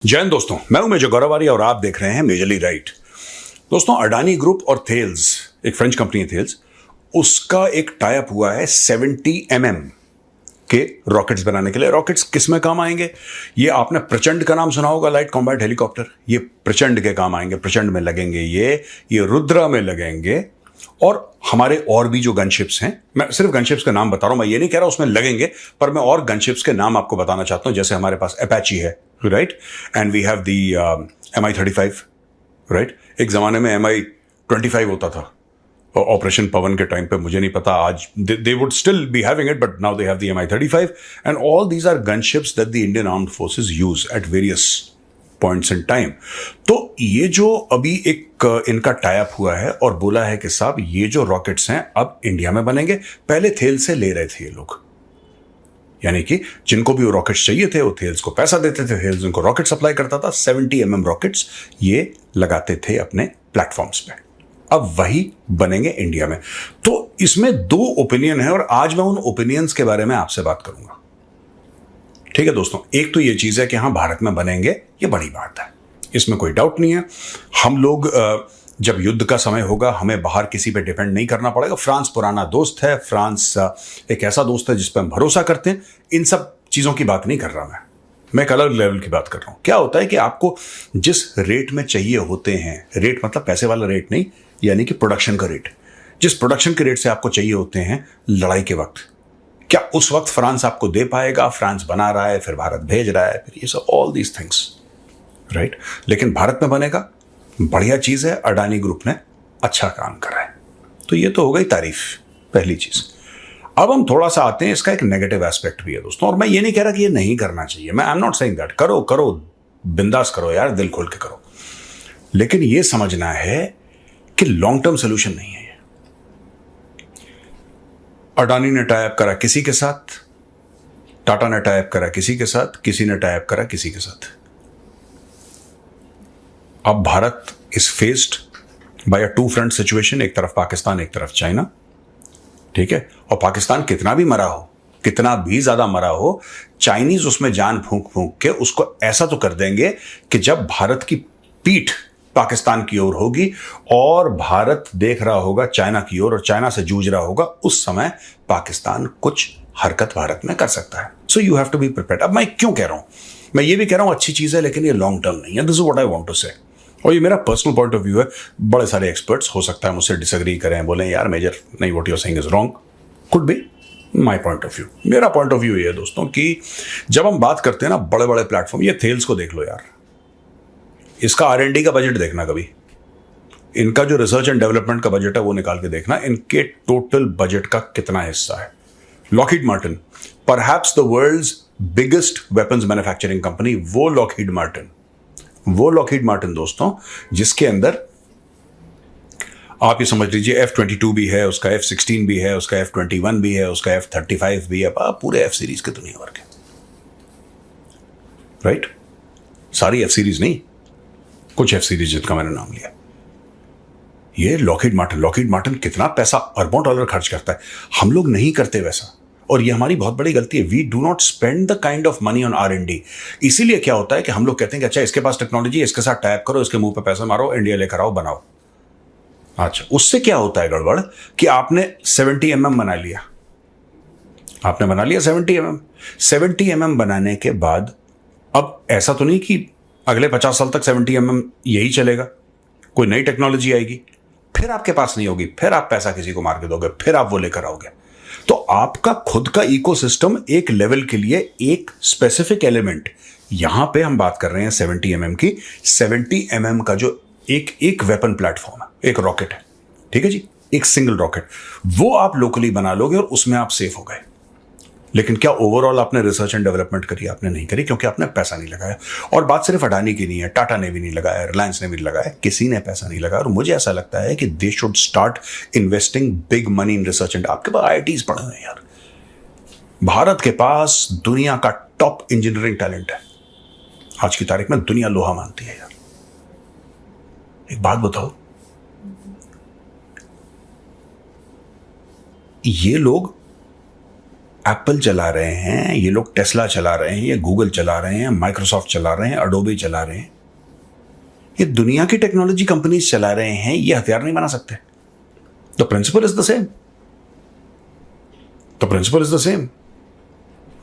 जय हिंद दोस्तों, मैं हूं मेजर गौरवारी और आप देख रहे हैं मेजरली राइट। दोस्तों, अडानी ग्रुप और थेल्स, एक फ्रेंच कंपनी है थेल्स, उसका एक टाई अप हुआ है 70 के रॉकेट्स बनाने के लिए। रॉकेट्स किस में काम आएंगे? ये आपने प्रचंड का नाम सुना होगा, लाइट कॉम्बैट हेलीकॉप्टर। ये प्रचंड के काम आएंगे, प्रचंड में लगेंगे, ये रुद्रा में लगेंगे, और हमारे और भी जो गनशिप्स हैं, मैं सिर्फ गनशिप्स के नाम बता रहा हूं, मैं ये नहीं कह रहा उसमें लगेंगे, पर मैं और गनशिप्स के नाम आपको बताना चाहता हूं। जैसे हमारे पास अपाची है, right, and we have the MI-35, right. एक जमाने में MI-25 होता था ऑपरेशन पवन के टाइम पे, मुझे नहीं पता आज they would still be having it, but now they have the MI-35, and all these are gunships that the Indian Armed Forces use at various points in time. तो ये जो अभी एक इनका टाई अप हुआ है और बोला है कि साहब ये जो रॉकेट्स हैं अब इंडिया में बनेंगे। पहले थेल से ले रहे थे ये लोग, यानी कि जिनको भी वो रॉकेट्स चाहिए थे वो थेल्स को पैसा देते थे, थेल्स उनको रॉकेट सप्लाई करता था। 70 रॉकेट्स ये लगाते थे अपने प्लेटफॉर्म्स पे। अब वही बनेंगे इंडिया में। तो इसमें दो ओपिनियन है और आज मैं उन ओपिनियंस के बारे में आपसे बात करूंगा। ठीक है दोस्तों, एक तो ये चीज है कि हाँ भारत में बनेंगे, ये बड़ी बात है, इसमें कोई डाउट नहीं है। हम लोग जब युद्ध का समय होगा हमें बाहर किसी पे डिपेंड नहीं करना पड़ेगा। फ्रांस पुराना दोस्त है, फ्रांस एक ऐसा दोस्त है जिस पर हम भरोसा करते हैं। इन सब चीजों की बात नहीं कर रहा मैं एक अलग लेवल की बात कर रहा हूं। क्या होता है कि आपको जिस रेट में चाहिए होते हैं, रेट मतलब पैसे वाला रेट नहीं, यानी कि प्रोडक्शन का रेट, जिस प्रोडक्शन के रेट से आपको चाहिए होते हैं लड़ाई के वक्त, क्या उस वक्त फ्रांस आपको दे पाएगा? फ्रांस बना रहा है, फिर भारत भेज रहा है, फिर ये सब ऑल दीज थिंग्स, राइट। लेकिन भारत में बनेगा, बढ़िया चीज है, अडानी ग्रुप ने अच्छा काम करा है, तो ये तो हो गई तारीफ, पहली चीज। अब हम थोड़ा सा आते हैं, इसका एक नेगेटिव एस्पेक्ट भी है दोस्तों, और मैं ये नहीं कह रहा कि ये नहीं करना चाहिए, मैं I am not saying that, करो बिंदास करो यार, दिल खोल के करो, लेकिन ये समझना है कि लॉन्ग टर्म सोल्यूशन नहीं है। अडानी ने टाई अप करा किसी के साथ, टाटा ने टाई अप करा किसी के साथ, किसी ने टाई अप करा किसी के साथ। अब Bharat is faced by a two front situation, एक तरफ पाकिस्तान, एक तरफ चाइना, ठीक है। और पाकिस्तान कितना भी मरा हो, कितना भी ज्यादा मरा हो, चाइनीज उसमें जान फूंक फूंक के उसको ऐसा तो कर देंगे कि जब भारत की पीठ पाकिस्तान की ओर होगी और भारत देख रहा होगा चाइना की ओर और चाइना से जूझ रहा होगा, उस समय पाकिस्तान कुछ हरकत भारत में कर सकता है। So you have to be prepared. अब मैं क्यों कह रहा हूं? मैं ये भी कह रहा हूं अच्छी चीज है, लेकिन ये लॉन्ग टर्म नहीं है। This is what I want to say, और ये मेरा पर्सनल पॉइंट ऑफ व्यू है। बड़े सारे एक्सपर्ट्स हो सकता है मुझसे डिसएग्री करें, बोले यार मेजर नहीं, what you are saying is wrong, could be my point of view. मेरा पॉइंट ऑफ व्यू ये है दोस्तों कि जब हम बात करते हैं ना बड़े बड़े प्लेटफॉर्म, ये थेल्स को देख लो यार, इसका R&D का बजट देखना, कभी इनका जो रिसर्च एंड डेवलपमेंट का बजट है वो निकाल के देखना, इनके टोटल बजट का कितना हिस्सा है। Lockheed Martin, perhaps the world's biggest weapons manufacturing company, वो लॉकहीड मार्टिन दोस्तों, जिसके अंदर आप ये समझ लीजिए F-22 भी है, उसका F-16 भी है, उसका F-21 भी है, उसका F-35 भी है, पूरे F सीरीज के दुनिया भर के, राइट। सारी F सीरीज नहीं, कुछ F सीरीज जिनका मैंने नाम लिया। ये लॉकहीड मार्टिन कितना पैसा, अरबों डॉलर खर्च करता है, हम लोग नहीं करते वैसा, और ये हमारी बहुत बड़ी गलती है। We do not spend the kind of money on R&D। इसीलिए क्या होता है कि हम लोग कहते हैं कि अच्छा इसके पास टेक्नोलॉजी, इसके साथ टैप करो, इसके मुंह पे पैसा मारो, इंडिया लेकर आओ, बनाओ। अच्छा, उससे क्या होता है गड़बड़ कि आपने 70 बना लिया, 70 बनाने के बाद अब ऐसा तो नहीं कि अगले 50 साल तक 70 यही चलेगा, कोई नई टेक्नोलॉजी आएगी, फिर आपके पास नहीं होगी, फिर आप पैसा किसी को मार के दोगे, फिर आप वो लेकर आओगे। तो आपका खुद का इकोसिस्टम एक लेवल के लिए, एक स्पेसिफिक एलिमेंट, यहां पे हम बात कर रहे हैं 70 की, 70 का जो एक वेपन प्लेटफॉर्म है, एक रॉकेट है, ठीक है जी, एक सिंगल रॉकेट, वो आप लोकली बना लोगे और उसमें आप सेफ हो गए। लेकिन क्या ओवरऑल आपने रिसर्च एंड डेवलपमेंट करी? आपने नहीं करी, क्योंकि आपने पैसा नहीं लगाया। और बात सिर्फ अडानी की नहीं है, टाटा ने भी नहीं लगाया, रिलायंस ने भी नहीं लगाया, किसी ने पैसा नहीं लगाया। और मुझे ऐसा लगता है कि they should start investing big money in research and. आपके पास IITs पड़े हुए हैं यार, भारत के पास दुनिया का टॉप इंजीनियरिंग टैलेंट है, आज की तारीख में दुनिया लोहा मानती है यार। एक बात बताओ, ये लोग एप्पल चला रहे हैं, ये लोग टेस्ला चला रहे हैं, ये गूगल चला रहे हैं, माइक्रोसॉफ्ट चला रहे हैं, अडोबे चला रहे हैं, ये दुनिया की टेक्नोलॉजी कंपनीज चला रहे हैं, ये हथियार नहीं बना सकते। The principle is the same. The principle is the same.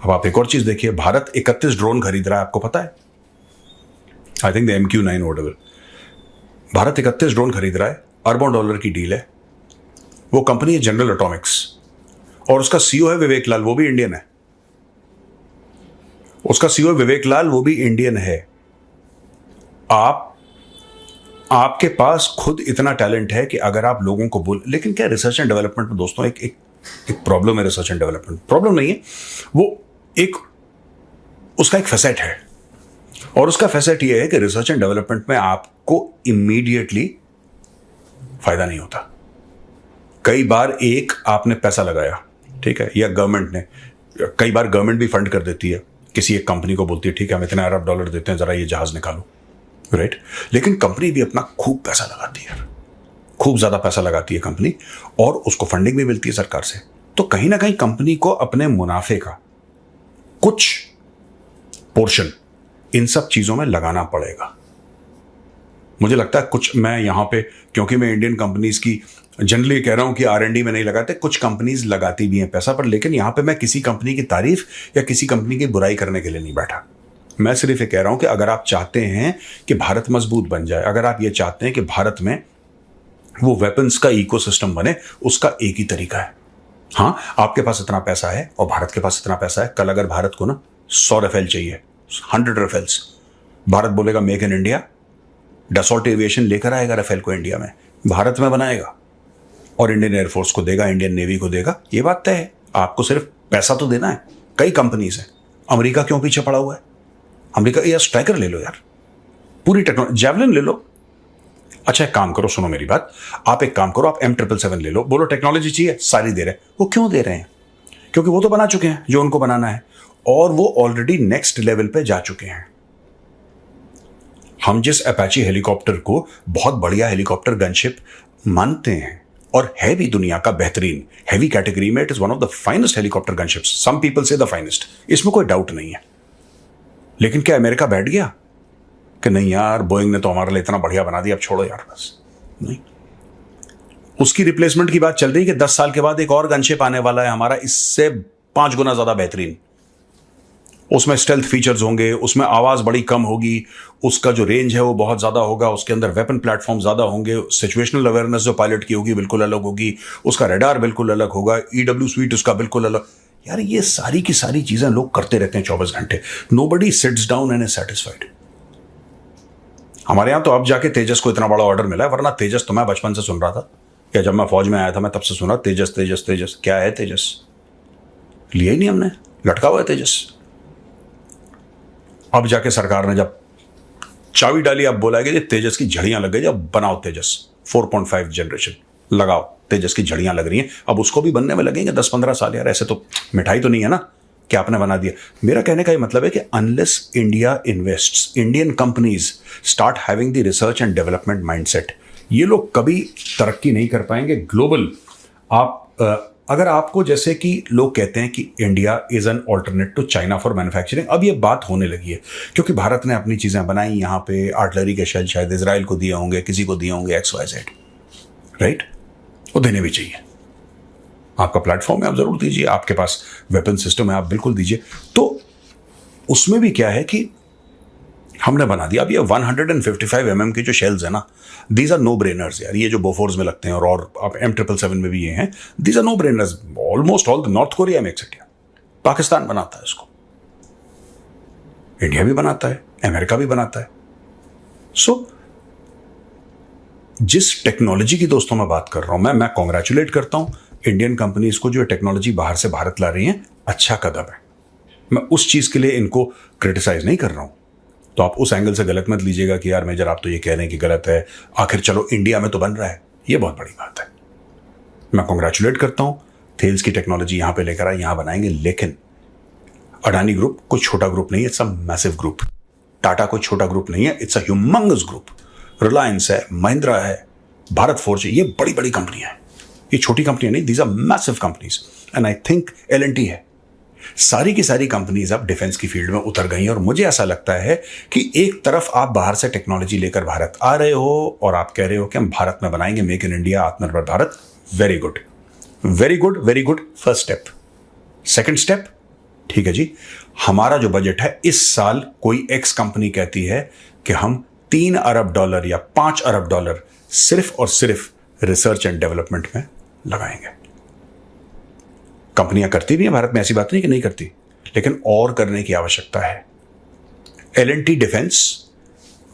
अब आप एक और चीज देखिए, भारत 31 ड्रोन खरीद रहा है, आपको पता है? I think the MQ-9 whatever. Bharat 31 drone खरीद रहा है, अरबों डॉलर की डील है। वो कंपनी है जनरल एटॉमिक्स, और उसका CEO है विवेक लाल, वो भी इंडियन है। उसका CEO विवेक लाल, वो भी इंडियन है। आपके पास खुद इतना टैलेंट है कि अगर आप लोगों को बोल, लेकिन क्या रिसर्च एंड डेवलपमेंट में दोस्तों एक प्रॉब्लम है। रिसर्च एंड डेवलपमेंट प्रॉब्लम नहीं है, वो उसका एक फैसेट है, और उसका फैसेट ये है कि रिसर्च एंड डेवलपमेंट में आपको इमीडिएटली फायदा नहीं होता। कई बार आपने पैसा लगाया, ठीक है, या गवर्नमेंट ने, कई बार गवर्नमेंट भी फंड कर देती है, किसी एक कंपनी को बोलती है ठीक है हम इतने अरब डॉलर देते हैं, जरा ये जहाज निकालो, राइट। लेकिन कंपनी भी अपना खूब पैसा लगाती है, खूब ज्यादा पैसा लगाती है कंपनी, और उसको फंडिंग भी मिलती है सरकार से। तो कहीं ना कहीं कंपनी को अपने मुनाफे का कुछ पोर्शन इन सब चीजों में लगाना पड़ेगा। मुझे लगता है कुछ, मैं यहां पे, क्योंकि मैं इंडियन कंपनीज की जनरली कह रहा हूं कि R&D में नहीं लगाते, कुछ कंपनीज लगाती भी हैं पैसा पर, लेकिन यहां पे मैं किसी कंपनी की तारीफ या किसी कंपनी की बुराई करने के लिए नहीं बैठा। मैं सिर्फ ये कह रहा हूं कि अगर आप चाहते हैं कि भारत मजबूत बन जाए, अगर आप ये चाहते हैं कि भारत में वो वेपन्स का इकोसिस्टम बने, उसका एक ही तरीका है। हाँ, आपके पास इतना पैसा है और भारत के पास इतना पैसा है, कल अगर भारत को ना 100 राफेल चाहिए, 100 राफेल्स, भारत बोलेगा make in India, Dassault aviation लेकर आएगा राफेल को इंडिया में, भारत में बनाएगा और इंडियन एयरफोर्स को देगा, इंडियन नेवी को देगा। ये बात तय है। आपको सिर्फ पैसा तो देना है। कई कंपनीज हैं। अमेरिका क्यों पीछे पड़ा हुआ है? अमेरिका, यार स्ट्राइकर ले लो, यार पूरी टेक्नोलॉजी, जेवलिन ले लो। अच्छा एक काम करो, सुनो मेरी बात, आप एक काम करो, आप M777 ले लो, बोलो टेक्नोलॉजी चाहिए, सारी दे रहे हैं। वो क्यों दे रहे हैं? क्योंकि वो तो बना चुके हैं जो उनको बनाना है, और वो ऑलरेडी नेक्स्ट लेवल पे जा चुके हैं। हम जिस अपाची हेलीकॉप्टर को बहुत बढ़िया हेलीकॉप्टर गनशिप मानते हैं, और है भी दुनिया का बेहतरीन, हैवी कैटेगरी में, it is one of the finest helicopter gunships, some people say the finest, इसमें कोई डाउट नहीं है। लेकिन क्या अमेरिका बैठ गया कि नहीं यार बोइंग ने तो हमारे लिए इतना बढ़िया बना दिया, अब छोड़ो यार बस? नहीं, उसकी रिप्लेसमेंट की बात चल रही है कि 10 साल के बाद एक और गनशिप आने वाला है हमारा, इससे 5 गुना ज्यादा बेहतरीन। उसमें स्टेल्थ फीचर्स होंगे, उसमें आवाज बड़ी कम होगी, उसका जो रेंज है वो बहुत ज्यादा होगा, उसके अंदर वेपन प्लेटफॉर्म ज्यादा होंगे, सिचुएशनल अवेयरनेस जो पायलट की होगी बिल्कुल अलग होगी, उसका रडार बिल्कुल अलग होगा, EW स्वीट उसका बिल्कुल अलग। यार ये सारी की सारी चीजें लोग करते रहते हैं 24 घंटे। Nobody seats down and is satisfied. हमारे यहां तो अब जाके तेजस को इतना बड़ा ऑर्डर मिला है, वरना तेजस तो मैं बचपन से सुन रहा था, या जब मैं फौज में आया था मैं तब से सुना तेजस तेजस तेजस। क्या है तेजस? लिया ही नहीं हमने, लटका हुआ है तेजस। अब जाके सरकार ने जब चाबी डाली, अब बोला कि तेजस की झड़ियां लग गई, अब बनाओ तेजस 4.5 जनरेशन, लगाओ तेजस की झड़ियां लग रही हैं, अब उसको भी बनने में लगेंगे 10-15 साल। यार ऐसे तो मिठाई तो नहीं है ना कि आपने बना दिया। मेरा कहने का ये मतलब है कि unless India invests, Indian companies start having the research and development mindset, ये लोग कभी तरक्की नहीं कर पाएंगे ग्लोबल। अगर आपको, जैसे कि लोग कहते हैं कि India is an alternate to China for manufacturing, अब ये बात होने लगी है क्योंकि भारत ने अपनी चीजें बनाई यहाँ पे, आर्टिलरी के शेल शायद इजराइल को दिए होंगे, किसी को दिए होंगे, XYZ, राइट? वो देने भी चाहिए। आपका प्लेटफॉर्म है, आप जरूर दीजिए, आपके पास वेपन सिस्टम है, आप बिल्कुल दीजिए। तो उसमें भी क्या है कि हमने बना दिया। अब ये 155 mm की जो शेल्स है ना, दीज आर नो ब्रेनर्स यार। ये जो बोफोर्स में लगते हैं और आप M777 में भी ये हैं, these are no brainers. Almost all North Korea makes it, Pakistan बनाता है इसको, इंडिया भी बनाता है, अमेरिका भी बनाता है। सो जिस टेक्नोलॉजी की दोस्तों मैं बात कर रहा हूं, मैं कॉन्ग्रेचुलेट करता हूं इंडियन कंपनीज को जो टेक्नोलॉजी बाहर से भारत ला रही हैं, अच्छा कदम है। मैं उस चीज के लिए इनको क्रिटिसाइज नहीं कर रहा हूं, तो आप उस एंगल से गलत मत लीजिएगा कि यार मेजर आप तो ये कह रहे हैं कि गलत है, आखिर चलो इंडिया में तो बन रहा है, ये बहुत बड़ी बात है। मैं कॉन्ग्रेचुलेट करता हूं, थेल्स की टेक्नोलॉजी यहां पे लेकर आए, यहां बनाएंगे। लेकिन अडानी ग्रुप कोई छोटा ग्रुप नहीं है, it's a massive group. Tata कोई छोटा ग्रुप नहीं है, it's a humongous group. Reliance है, महिंद्रा है, भारत फोर्ज है, ये बड़ी बड़ी कंपनियां हैं, ये छोटी कंपनियां नहीं, these are massive companies. And I think L&T है, सारी की सारी कंपनीज अब डिफेंस की फील्ड में उतर गई हैं और मुझे ऐसा लगता है कि एक तरफ आप बाहर से टेक्नोलॉजी लेकर भारत आ रहे हो और आप कह रहे हो कि हम भारत में बनाएंगे, मेक इन इंडिया, आत्मनिर्भर Bharat. Very good, very good, very good. First step. Second step, ठीक है जी, हमारा जो बजट है इस साल, कोई एक्स कंपनी कहती है कि हम $3 अरब या $5 अरब सिर्फ और सिर्फ रिसर्च एंड डेवलपमेंट में लगाएंगे। कंपनियां करती भी हैं भारत में, ऐसी बात नहीं कि नहीं करती, लेकिन और करने की आवश्यकता है। L&T डिफेंस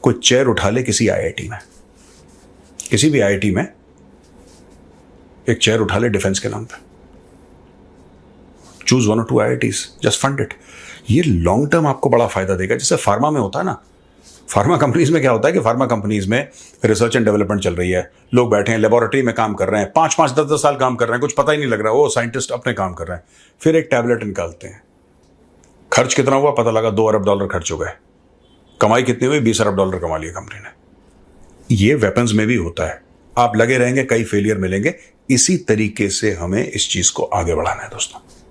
कोई चेयर उठा ले किसी आईआईटी में, किसी भी आईआईटी में एक चेयर उठा ले डिफेंस के नाम पे, choose 1 or 2 IITs, just fund it. ये लॉन्ग टर्म आपको बड़ा फायदा देगा। जैसे फार्मा में होता है ना, फार्मा कंपनीज में क्या होता है कि फार्मा कंपनीज में रिसर्च एंड डेवलपमेंट चल रही है, लोग बैठे हैं लेबोरेटरी में काम कर रहे हैं, 5-5, 10-10 साल काम कर रहे हैं, कुछ पता ही नहीं लग रहा, वो साइंटिस्ट अपने काम कर रहे हैं, फिर एक टैबलेट निकालते हैं, खर्च कितना हुआ पता लगा, $2 अरब खर्च हो गए, कमाई कितनी हुई, $20 अरब कमा लिया कंपनी ने। ये वेपन्स में भी होता है, आप लगे रहेंगे, कई फेलियर मिलेंगे। इसी तरीके से हमें इस चीज को आगे बढ़ाना है दोस्तों।